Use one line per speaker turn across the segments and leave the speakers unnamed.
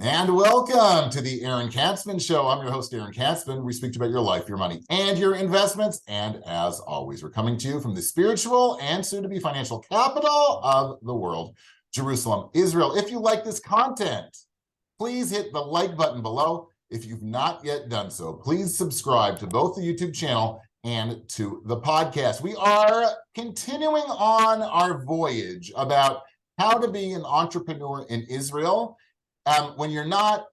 And welcome to the Aaron Katzman Show. I'm your host, Aaron Katzman. We speak about your life, your money, and your investments. And as always, we're coming to you from the spiritual and soon-to-be financial capital of the world, Jerusalem, Israel. If you like this content, please hit the like button below. If you've not yet done so, please subscribe to both the YouTube channel and to the podcast. We are continuing on our voyage about how to be an entrepreneur in Israel when you're not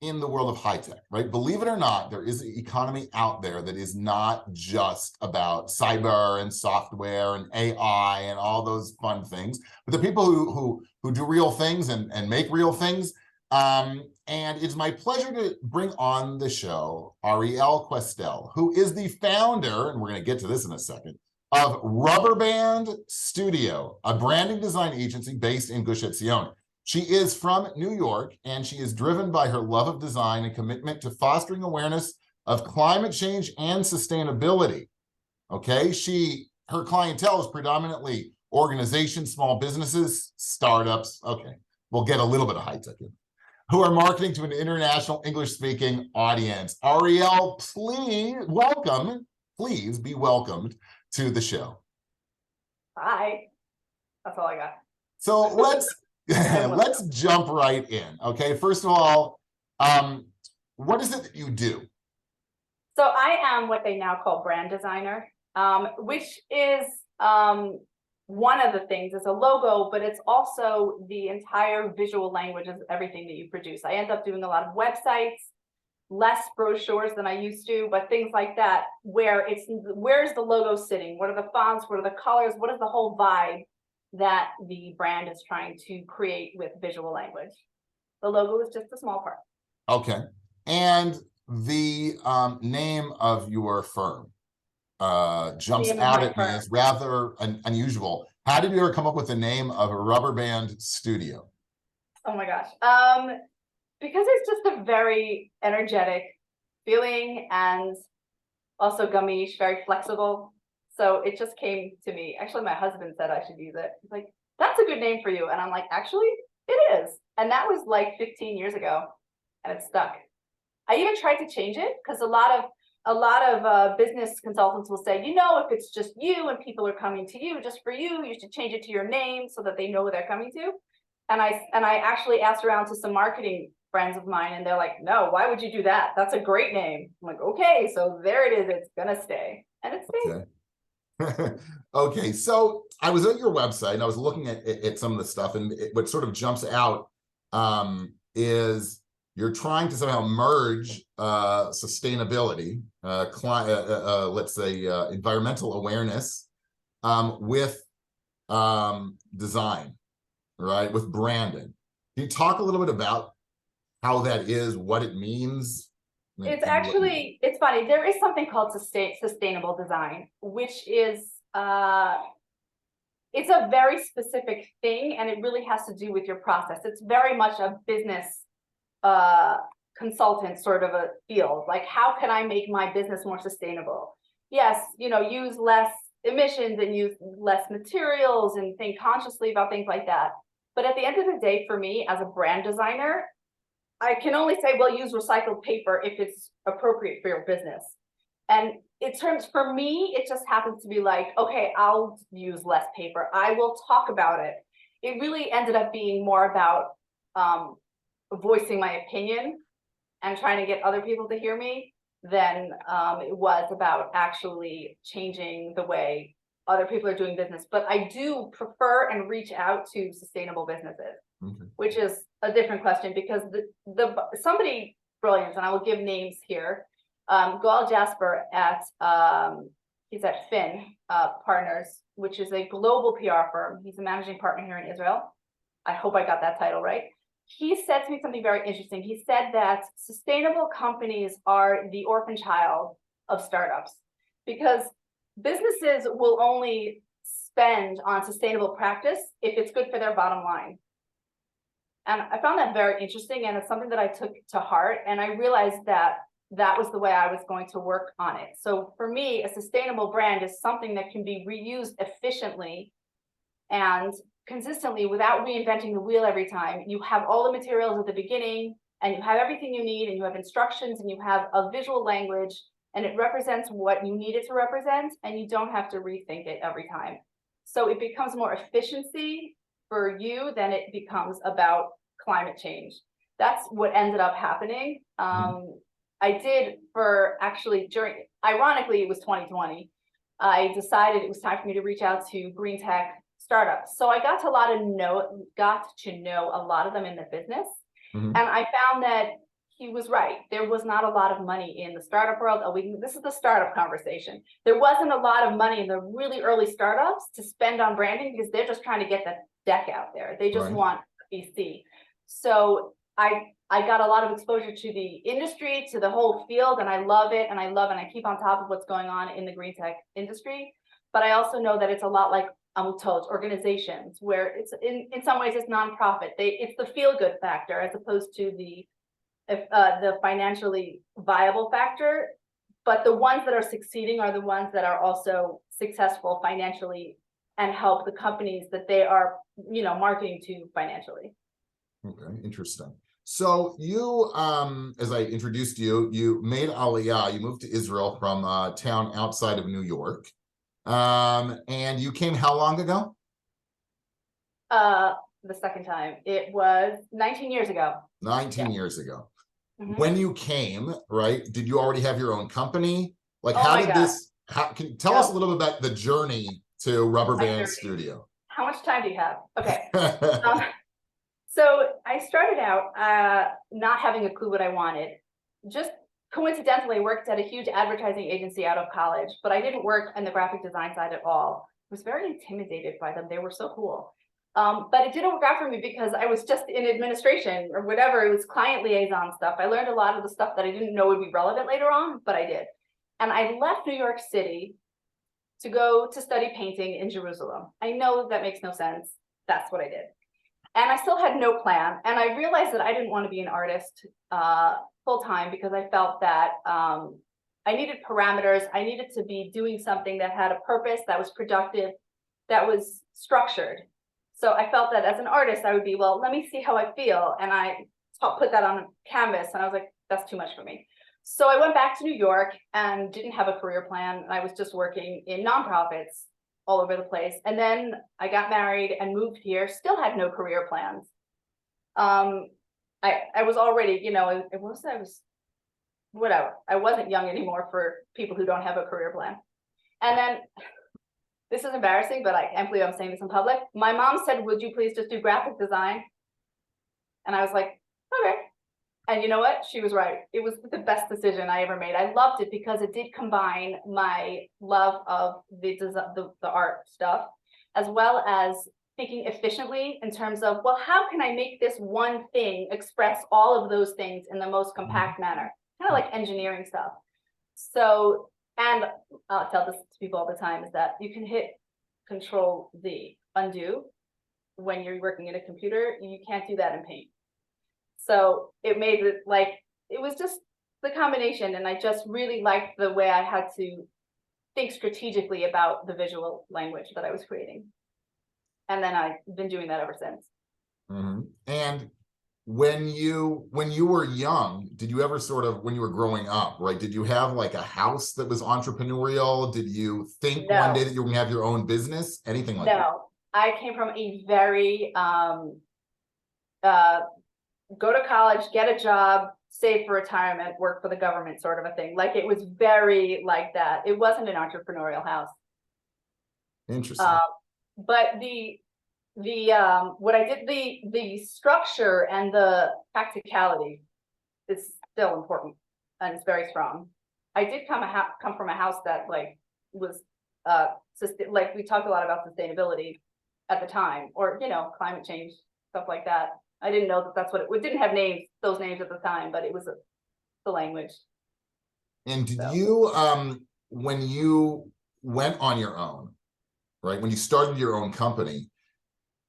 in the world of high tech, right? Believe it or not, there is an economy out there that is not just about cyber and software and AI and all those fun things, but the people who do real things and make real things. And it's my pleasure to bring on the show Arielle Kwestel, who is the founder, and we're going to get to this in a second, of Rubberband Studio, a branding design agency based in Gush Etzion. She is from New York, and she is driven by her love of design and commitment to fostering awareness of climate change and sustainability. Okay, her clientele is predominantly organizations, small businesses, startups. Okay, we'll get a little bit of high tech in, who are marketing to an international English-speaking audience. Arielle, please be welcomed to the show.
Hi, that's all I got.
So let's jump right in. Okay, first of all, what is it that you do?
So I am what they now call brand designer, which is one of the things. It's a logo, but it's also the entire visual language of everything that you produce. I end up doing a lot of websites, less brochures than I used to, but things like that, where's the logo sitting? What are the fonts? What are the colors? What is the whole vibe that the brand is trying to create with visual language? The logo is just a small part.
Okay. And the name of your firm jumps out at me as rather unusual. How did you ever come up with the name of a Rubberband Studio?
Oh my gosh. Because it's just a very energetic feeling and also gamish, very flexible. So it just came to me. Actually, my husband said I should use it. He's like, that's a good name for you. And I'm like, actually, it is. And that was like 15 years ago, and it stuck. I even tried to change it because a lot of business consultants will say, if it's just you and people are coming to you just for you, you should change it to your name so that they know who they're coming to. And I actually asked around to some marketing friends of mine, and they're like, no, why would you do that? That's a great name. I'm like, okay, so there it is. It's gonna stay, and it stays.
Okay. Okay, so I was at your website and I was looking at some of the stuff, and what sort of jumps out is you're trying to somehow merge sustainability, let's say environmental awareness, with design, right? With branding. Can you talk a little bit about how that is, what it means?
It's funny. There is something called sustainable design, which is it's a very specific thing, and it really has to do with your process. It's very much a business consultant sort of a field. Like, how can I make my business more sustainable? Yes, use less emissions and use less materials and think consciously about things like that. But at the end of the day, for me as a brand designer, I can only say, well, use recycled paper if it's appropriate for your business. And for me, it just happens to be like, okay, I'll use less paper. I will talk about it. It really ended up being more about voicing my opinion and trying to get other people to hear me than it was about actually changing the way other people are doing business. But I do prefer and reach out to sustainable businesses. Okay. Which is a different question, because somebody brilliant, and I will give names here, Gal Jasper he's at Finn Partners, which is a global PR firm. He's a managing partner here in Israel. I hope I got that title right. He said to me something very interesting. He said that sustainable companies are the orphan child of startups, because businesses will only spend on sustainable practice if it's good for their bottom line. And I found that very interesting, and it's something that I took to heart, and I realized that that was the way I was going to work on it. So for me, a sustainable brand is something that can be reused efficiently and consistently without reinventing the wheel every time. You have all the materials at the beginning, and you have everything you need, and you have instructions, and you have a visual language, and it represents what you need it to represent, and you don't have to rethink it every time. So it becomes more efficiency for you than it becomes about climate change. That's what ended up happening. I did for actually ironically, it was 2020. I decided it was time for me to reach out to green tech startups. So I got to know a lot of them in the business. And I found that he was right. There was not a lot of money in the startup world. This is the startup conversation. There wasn't a lot of money in the really early startups to spend on branding because they're just trying to get the deck out there. They just want VC. So I got a lot of exposure to the industry, to the whole field, and I love it. And I keep on top of what's going on in the green tech industry. But I also know that it's a lot like organizations, where it's in some ways it's nonprofit. It's the feel good factor as opposed to the financially viable factor. But the ones that are succeeding are the ones that are also successful financially and help the companies that they are, marketing to financially.
Okay, interesting. So you, as I introduced you, you made Aliyah. You moved to Israel from a town outside of New York. And you came how long ago?
The second time. It was 19 years ago.
19 years ago. When you came, right, did you already have your own company? Like, can you tell us a little bit about the journey to Rubberband Studio?
How much time do you have? Okay. So I started out not having a clue what I wanted. Just coincidentally worked at a huge advertising agency out of college, but I didn't work in the graphic design side at all. I was very intimidated by them. They were so cool. But it didn't work out for me because I was just in administration or whatever. It was client liaison stuff. I learned a lot of the stuff that I didn't know would be relevant later on, but I did. And I left New York City to go to study painting in Jerusalem. I know that makes no sense. That's what I did. And I still had no plan. And I realized that I didn't want to be an artist full time because I felt that I needed parameters. I needed to be doing something that had a purpose, that was productive, that was structured. So I felt that as an artist, I would be, well, let me see how I feel. And I put that on a canvas and I was like, that's too much for me. So I went back to New York and didn't have a career plan. I was just working in nonprofits all over the place. And then I got married and moved here, still had no career plans. I was already, whatever. I wasn't young anymore for people who don't have a career plan. And then, this is embarrassing, but I can't believe I'm saying this in public. My mom said, would you please just do graphic design? And I was like, okay. And you know what? She was right. It was the best decision I ever made. I loved it because it did combine my love of the art stuff, as well as thinking efficiently in terms of, well, how can I make this one thing express all of those things in the most compact manner? Kind of like engineering stuff. So, and I'll tell this to people all the time, is that you can hit Control-Z, undo, when you're working in a computer. You can't do that in Paint. So it made it like, it was just the combination. And I just really liked the way I had to think strategically about the visual language that I was creating. And then I've been doing that ever since.
And when you were young, did you ever sort of, when you were growing up, right, did you have like a house that was entrepreneurial? Did you think one day that you were gonna have your own business? Anything like that?
No, I came from a very go to college, get a job, save for retirement, work for the government sort of a thing. Like, it was very like that. It wasn't an entrepreneurial house.
Interesting.
But what I did, the structure and the practicality is still important, and it's very strong. I did come from a house that like was like, we talked a lot about sustainability at the time, or climate change, stuff like that. I didn't know that that's what it didn't have those names at the time, but it was the language.
And did you, when you went on your own, right, when you started your own company,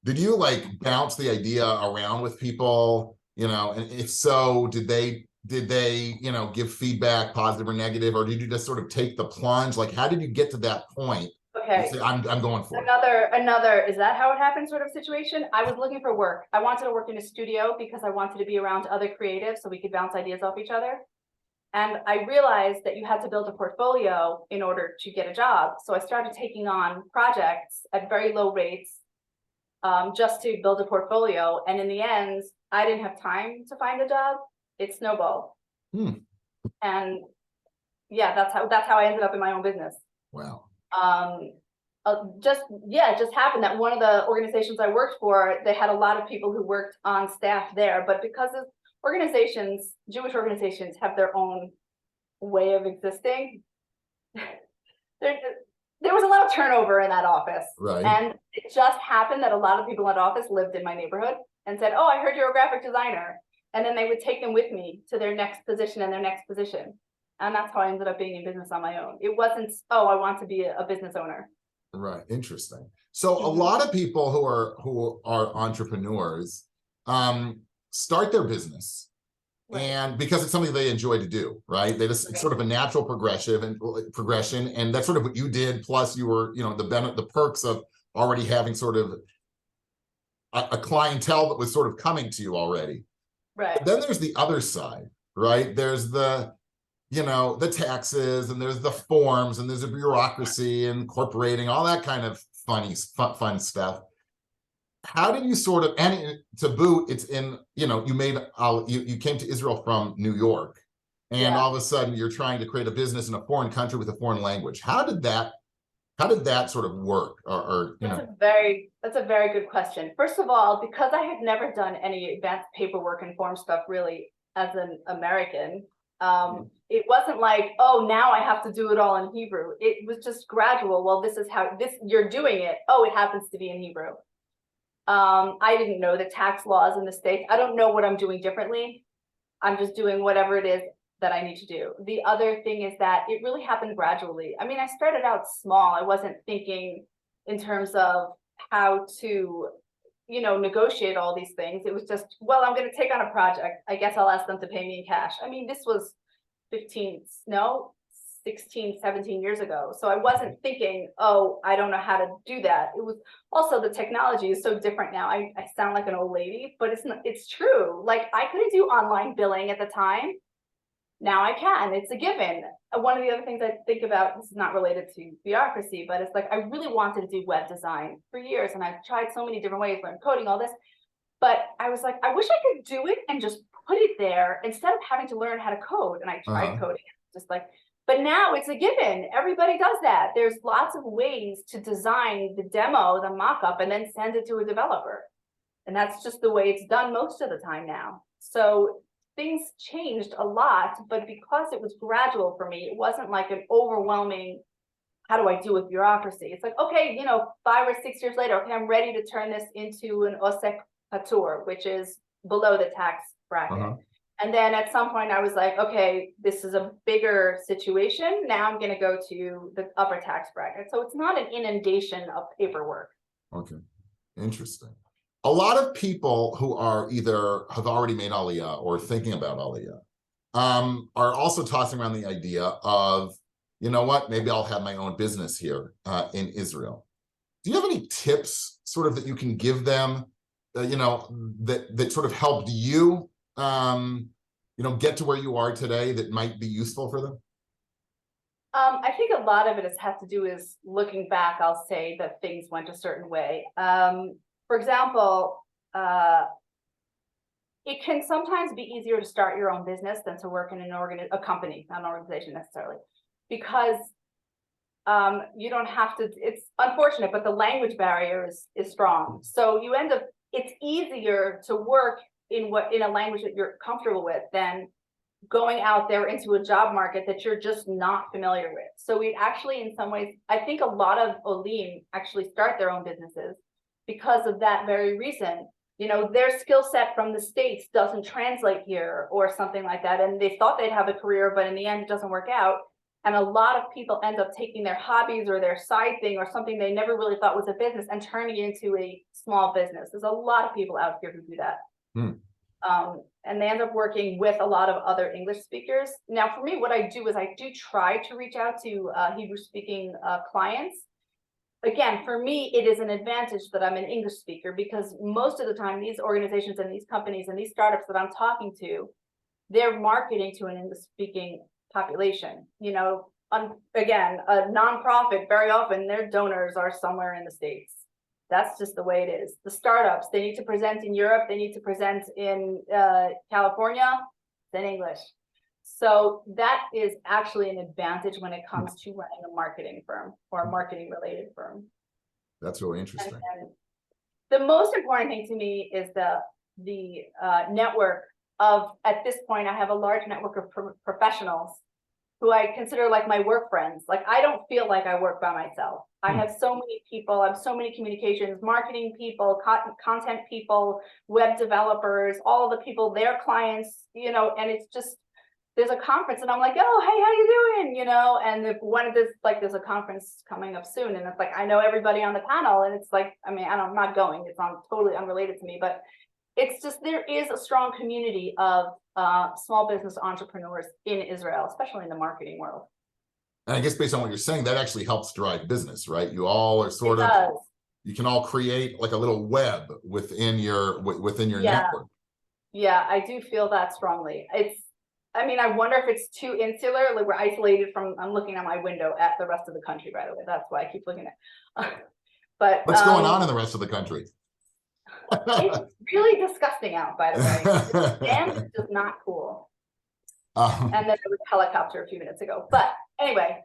did you like bounce the idea around with people, and if so, did they give feedback, positive or negative, or did you just sort of take the plunge? Like, how did you get to that point
Okay.
I'm going for it.
Another, is that how it happened sort of situation? I was looking for work. I wanted to work in a studio because I wanted to be around other creatives so we could bounce ideas off each other. And I realized that you had to build a portfolio in order to get a job. So I started taking on projects at very low rates, just to build a portfolio. And in the end, I didn't have time to find a job. It snowballed. And yeah, that's how I ended up in my own business.
Wow.
It just happened that one of the organizations I worked for, they had a lot of people who worked on staff there, but because of organizations, Jewish organizations have their own way of existing. There was a lot of turnover in that office.
Right.
And it just happened that a lot of people in that office lived in my neighborhood and said, oh, I heard you're a graphic designer. And then they would take them with me to their next position and their next position. And that's how I ended up being in business on my own. It wasn't, oh, I want to be a business owner.
Right. Interesting. So a lot of people who are entrepreneurs start their business, right, and because it's something they enjoy to do, right? It's sort of a natural progression, and that's sort of what you did. Plus, you were, the perks of already having sort of a clientele that was sort of coming to you already.
Right.
But then there's the other side, right? There's the taxes, and there's the forms, and there's a bureaucracy, and incorporating, all that kind of fun stuff. How did you sort of, and to boot, it's in, you came to Israel from New York, and all of a sudden you're trying to create a business in a foreign country with a foreign language. How did that sort of work?
That's a very good question. First of all, because I had never done any advanced paperwork and form stuff really as an American, it wasn't like, oh, now I have to do it all in Hebrew. It was just gradual. Well, this is how you're doing it. Oh, it happens to be in Hebrew. I didn't know the tax laws in the States. I don't know what I'm doing differently. I'm just doing whatever it is that I need to do. The other thing is that it really happened gradually. I mean, I started out small. I wasn't thinking in terms of how to, negotiate all these things. It was just, well, I'm going to take on a project. I guess I'll ask them to pay me in cash. I mean, this was 16, 17 years ago. So I wasn't thinking, oh, I don't know how to do that. It was also, the technology is so different now. I sound like an old lady, but it's true. Like, I couldn't do online billing at the time. Now I can. It's a given. One of the other things I think about, this is not related to bureaucracy, but it's like, I really wanted to do web design for years, and I've tried so many different ways, learned coding, all this, but I was like, I wish I could do it and just put it there instead of having to learn how to code. And I tried coding, just like, but now it's a given. Everybody does that. There's lots of ways to design the demo, the mock-up, and then send it to a developer. And that's just the way it's done most of the time now. So things changed a lot, but because it was gradual for me, it wasn't like an overwhelming, how do I deal with bureaucracy? It's like, okay, 5 or 6 years later, okay, I'm ready to turn this into an osek patur, which is below the tax bracket. And then at some point I was like, okay, this is a bigger situation. Now I'm going to go to the upper tax bracket. So it's not an inundation of paperwork. Okay.
Interesting. A lot of people who are either have already made Aliyah or thinking about Aliyah are also tossing around the idea of, you know what, maybe I'll have my own business here in Israel. Do you have any tips sort of that you can give them, that sort of helped you, get to where you are today that might be useful for them?
I think a lot of it has to do is looking back, I'll say that things went a certain way. For example, it can sometimes be easier to start your own business than to work in a company, not an organization necessarily, because you don't have to, it's unfortunate, but the language barrier is strong. So you end up, it's easier to work in a language that you're comfortable with than going out there into a job market that you're just not familiar with. So we actually, in some ways, I think a lot of Olim actually start their own businesses because of that very reason. Their skill set from the States doesn't translate here or something like that. And they thought they'd have a career, but in the end, it doesn't work out. And a lot of people end up taking their hobbies or their side thing or something they never really thought was a business and turning it into a small business. There's a lot of people out here who do that. And they end up working with a lot of other English speakers. Now, for me, what I do is I do try to reach out to Hebrew speaking clients. again, for me, it is an advantage that I'm an English speaker, because most of the time these organizations and these companies and these startups that I'm talking to, they're marketing to an English speaking population. You know, again, a nonprofit, very often their donors are somewhere in the States. That's just the way it is. The startups, they need to present in Europe, they need to present in California, then English. So that is actually an advantage when it comes to running a marketing firm or a marketing related firm.
That's really interesting.
And the most important thing to me is the network of, at this point, I have a large network of professionals who I consider like my work friends. Like, I don't feel like I work by myself. I have so many people, I have so many communications, marketing people, content people, web developers, all the people, their clients, you know, and it's just, there's a conference and I'm like, oh, hey, how you doing? You know, and if one of this, like, there's a conference coming up soon, and it's like, I know everybody on the panel, and it's like, I mean, I'm not going, it's totally unrelated to me, but it's just, there is a strong community of small business entrepreneurs in Israel, especially in the marketing world.
And I guess based on what you're saying, that actually helps drive business, right? You all are sort of, you can all create like a little web within your network.
Yeah, I do feel that strongly. I mean, I wonder if it's too insular, like we're isolated from, I'm looking at my window at the rest of the country, by the way. That's why I keep looking at. But
what's going on in the rest of the country?
It's really disgusting out, by the way. And it's just not cool. And then there was a helicopter a few minutes ago. But anyway,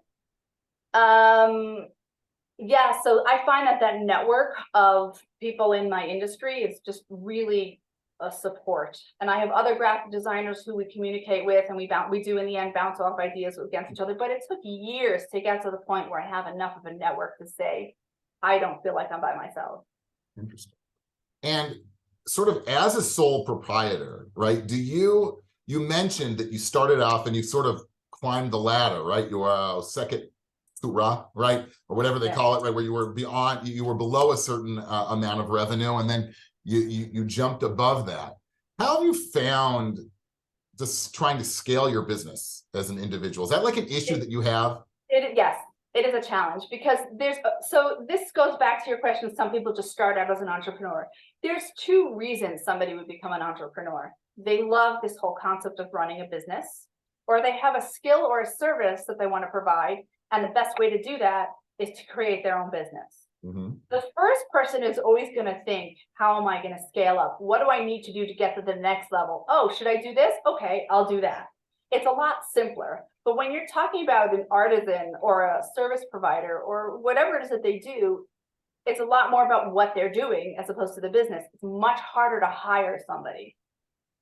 yeah, so I find that network of people in my industry is just really a support. And I have other graphic designers who we communicate with, and we do in the end bounce off ideas against each other. But it took years to get to the point where I have enough of a network to say, I don't feel like I'm by myself.
Interesting. And sort of as a sole proprietor, right? You mentioned that you started off and you sort of climbed the ladder, right? You are second surah, right? Or whatever they call it, right? Where you were below a certain amount of revenue, and then you jumped above that. How have you found just trying to scale your business as an individual? Is that like an issue that you have?
Yes, it is a challenge, because so this goes back to your question. Some people just start out as an entrepreneur. There's two reasons somebody would become an entrepreneur. They love this whole concept of running a business, or they have a skill or a service that they want to provide. And the best way to do that is to create their own business. The first person is always going to think, how am I going to scale up? What do I need to do to get to the next level? Oh, should I do this? Okay, I'll do that. It's a lot simpler. But when you're talking about an artisan or a service provider or whatever it is that they do, it's a lot more about what they're doing as opposed to the business. It's much harder to hire somebody.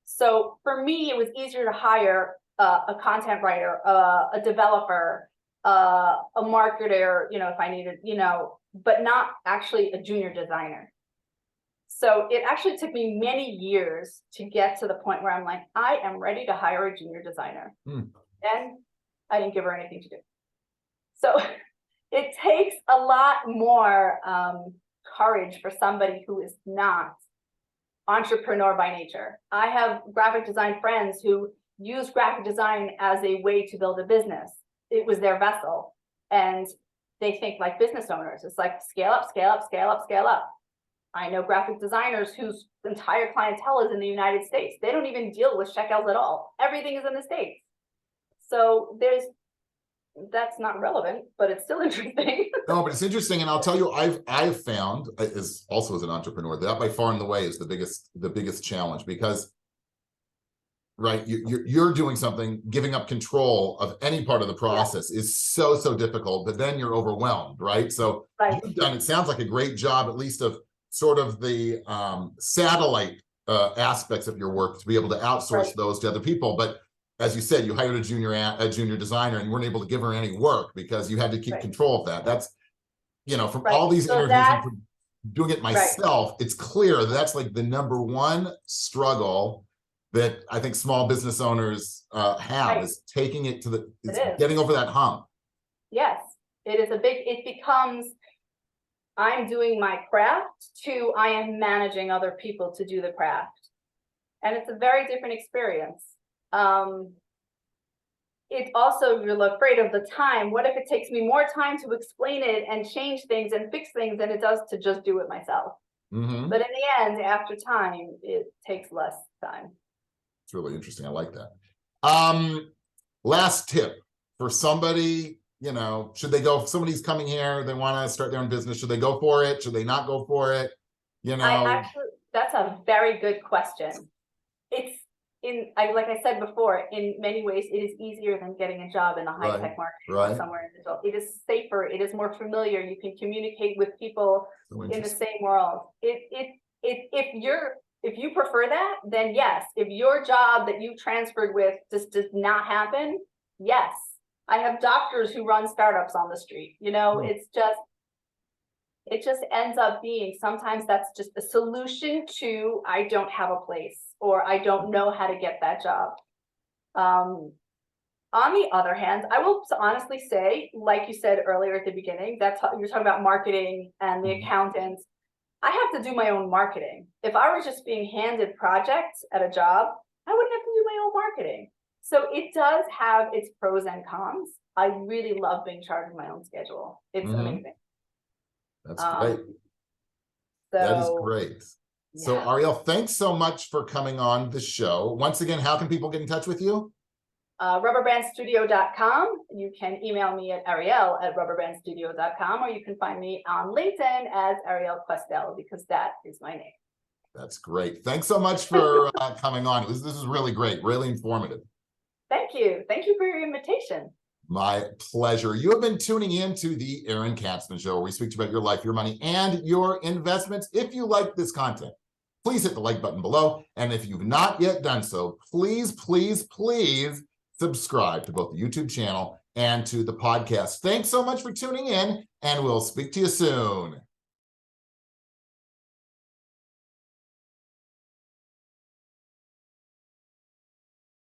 So for me, it was easier to hire a content writer, a developer, a marketer, you know, if I needed, you know, but not actually a junior designer. So it actually took me many years to get to the point where I'm like, I am ready to hire a junior designer. And I didn't give her anything to do. So it takes a lot more courage for somebody who is not entrepreneur by nature. I have graphic design friends who use graphic design as a way to build a business. It was their vessel. And they think like business owners. It's like scale up, scale up, scale up, scale up. I know graphic designers whose entire clientele is in the United States. They don't even deal with shekels at all. Everything is in the States. So that's not relevant, but it's still interesting.
No, but it's interesting, and I'll tell you, I've found, as an entrepreneur, that by far and away is the biggest challenge, because right, you're doing something, giving up control of any part of the process is so difficult, but then you're overwhelmed, right? So you've done, it sounds like, a great job, at least of sort of the satellite aspects of your work, to be able to outsource those to other people. But as you said, you hired a junior designer, and you weren't able to give her any work because you had to keep control of that. That's, you know, from all these interviews and from doing it myself, it's clear that's like the number one struggle that I think small business owners have, is taking it to getting over that hump. Yes,
it is it becomes, I'm doing my craft to I am managing other people to do the craft. And it's a very different experience. it's also, you're afraid of the time. What if it takes me more time to explain it and change things and fix things than it does to just do it myself?
Mm-hmm.
But in the end, after time, it takes less time.
It's really interesting. I like that. Last tip for somebody, you know, should they go, if somebody's coming here, they want to start their own business, should they go for it? Should they not go for it? You know,
That's a very good question. It's like I said before, in many ways, it is easier than getting a job in the high-tech market or somewhere in the middle. It is safer. It is more familiar. You can communicate with people in the same world. If you prefer that, then yes. If your job that you transferred with just does not happen, yes. I have doctors who run startups on the street. You know, it just ends up being, sometimes that's just a solution to, I don't have a place, or I don't know how to get that job. On the other hand, I will honestly say, like you said earlier at the beginning, you're talking about marketing and the accountants. I have to do my own marketing. If I were just being handed projects at a job, I wouldn't have to do my own marketing. So it does have its pros and cons. I really love being charged my own schedule. It's amazing.
That's great. That is great. Yeah. So Arielle, thanks so much for coming on the show. Once again, how can people get in touch with you? Rubberbandstudio.com. You can email me at Arielle@rubberbandstudio.com, or you can find me on LinkedIn as Arielle Kwestel, because that is my name. That's great. Thanks so much for coming on. This is really great, really informative. Thank you. Thank you for your invitation. My pleasure. You have been tuning in to the Erin Katzman Show, where we speak to you about your life, your money, and your investments. If you like this content, please hit the like button below. And if you've not yet done so, please, please, please subscribe to both the YouTube channel and to the podcast. Thanks so much for tuning in, and we'll speak to you soon.